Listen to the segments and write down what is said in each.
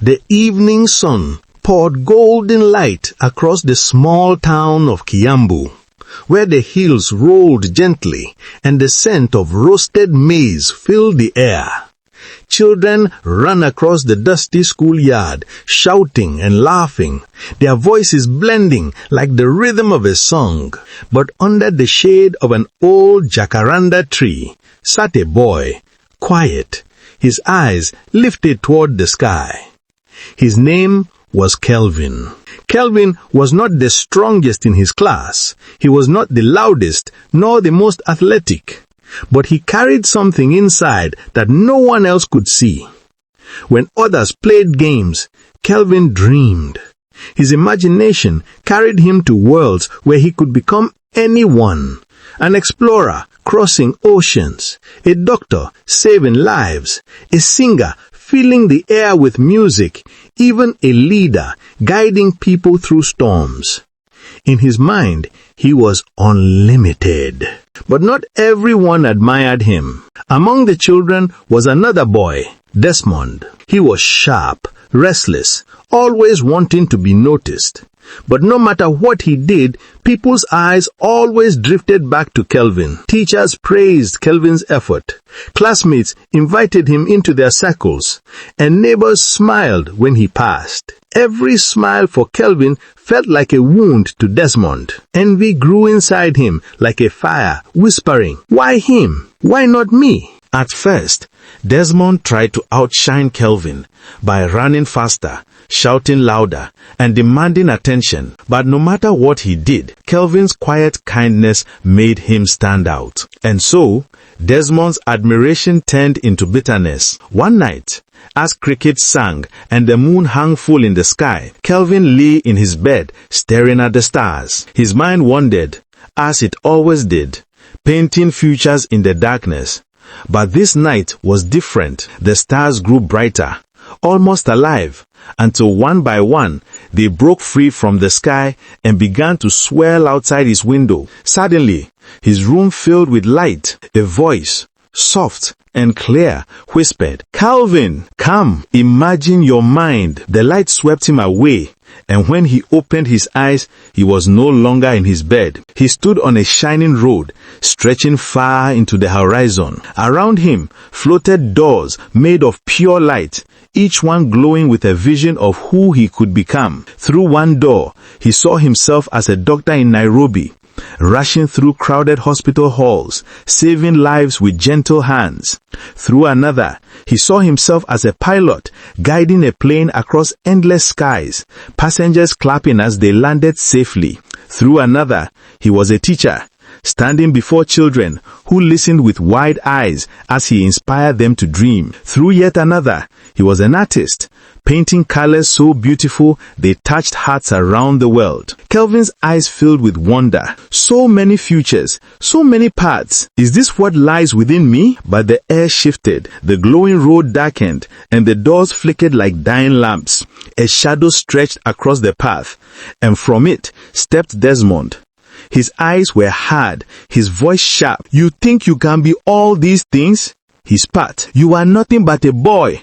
The evening sun poured golden light across the small town of Kiambu, where the hills rolled gently and the scent of roasted maize filled the air. Children ran across the dusty schoolyard, shouting and laughing, their voices blending like the rhythm of a song. But under the shade of an old jacaranda tree sat a boy, quiet, his eyes lifted toward the sky. His name was Kelvin. Kelvin was not the strongest in his class. He was not the loudest, nor the most athletic. But he carried something inside that no one else could see. When others played games, Kelvin dreamed. His imagination carried him to worlds where he could become anyone. An explorer crossing oceans, a doctor saving lives, a singer filling the air with music, even a leader guiding people through storms. In his mind, he was unlimited. But not everyone admired him. Among the children was another boy, Desmond. He was sharp, restless, always wanting to be noticed. But no matter what he did, people's eyes always drifted back to Kelvin. Teachers praised Kelvin's effort. Classmates invited him into their circles, and neighbors smiled when he passed. Every smile for Kelvin felt like a wound to Desmond. Envy grew inside him like a fire, whispering, "Why him? Why not me?" At first, Desmond tried to outshine Kelvin by running faster, shouting louder, and demanding attention. But no matter what he did, Kelvin's quiet kindness made him stand out. And so, Desmond's admiration turned into bitterness. One night, as crickets sang and the moon hung full in the sky, Kelvin lay in his bed, staring at the stars. His mind wandered, as it always did, painting futures in the darkness. But this night was different. The stars grew brighter, almost alive, until one by one they broke free from the sky and began to swirl outside his window. Suddenly, his room filled with light. A voice, soft and clear, whispered, "Kelvin, come, imagine your mind." The light swept him away, and when he opened his eyes, he was no longer in his bed. He stood on a shining road, stretching far into the horizon. Around him floated doors made of pure light, each one glowing with a vision of who he could become. Through one door, he saw himself as a doctor in Nairobi, rushing through crowded hospital halls, saving lives with gentle hands. Through another, he saw himself as a pilot, guiding a plane across endless skies, passengers clapping as they landed safely. Through another, he was a teacher, standing before children who listened with wide eyes as he inspired them to dream. Through yet another, he was an artist, painting colors so beautiful they touched hearts around the world. Kelvin's eyes filled with wonder. So many futures, so many paths. Is this what lies within me? But the air shifted, the glowing road darkened, and the doors flickered like dying lamps. A shadow stretched across the path, and from it stepped Desmond. His eyes were hard, his voice sharp. "You think you can be all these things?" he spat. "You are nothing but a boy.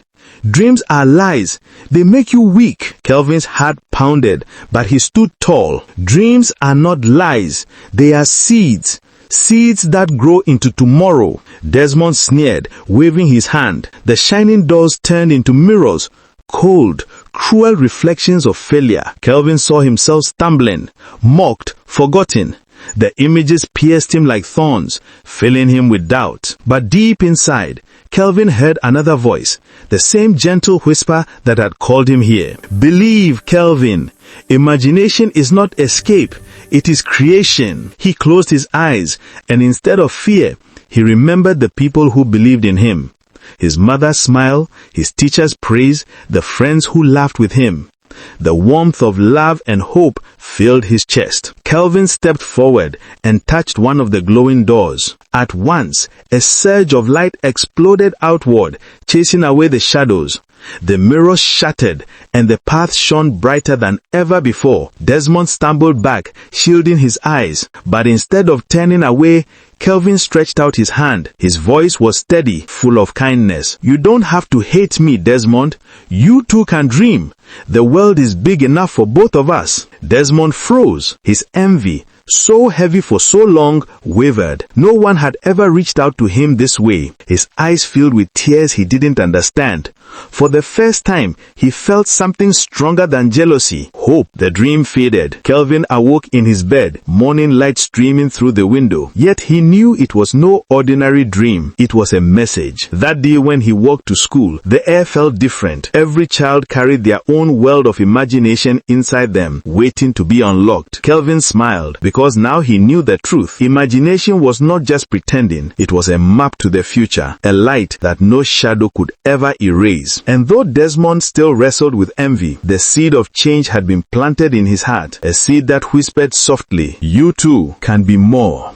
Dreams are lies. They make you weak." Kelvin's heart pounded, but he stood tall. Dreams are not lies. They are seeds. Seeds that grow into tomorrow. Desmond sneered, waving his hand. The shining doors turned into mirrors, cold, cruel reflections of failure. Kelvin saw himself stumbling, mocked, forgotten. The images pierced him like thorns, filling him with doubt. But deep inside, Kelvin heard another voice, the same gentle whisper that had called him here. "Believe, Kelvin. Imagination is not escape, it is creation." He closed his eyes, and instead of fear, he remembered the people who believed in him. His mother's smile, his teacher's praise, the friends who laughed with him. The warmth of love and hope filled his chest. Kelvin stepped forward and touched one of the glowing doors. At once, a surge of light exploded outward, chasing away the shadows. The mirrors shattered, and the path shone brighter than ever before. Desmond stumbled back, shielding his eyes, but instead of turning away, Kelvin stretched out his hand. His voice was steady, full of kindness. "You don't have to hate me, Desmond. You too can dream. The world is big enough for both of us." Desmond froze. His envy, so heavy for so long, wavered. No one had ever reached out to him this way. His eyes filled with tears he didn't understand. For the first time, he felt something stronger than jealousy. Hope. The dream faded. Kelvin awoke in his bed, morning light streaming through the window. Yet he knew it was no ordinary dream. It was a message. That day when he walked to school, the air felt different. Every child carried their own world of imagination inside them, waiting to be unlocked. Kelvin smiled, because now he knew the truth. Imagination was not just pretending. It was a map to the future, a light that no shadow could ever erase. And though Desmond still wrestled with envy, the seed of change had been planted in his heart, a seed that whispered softly, "You too can be more."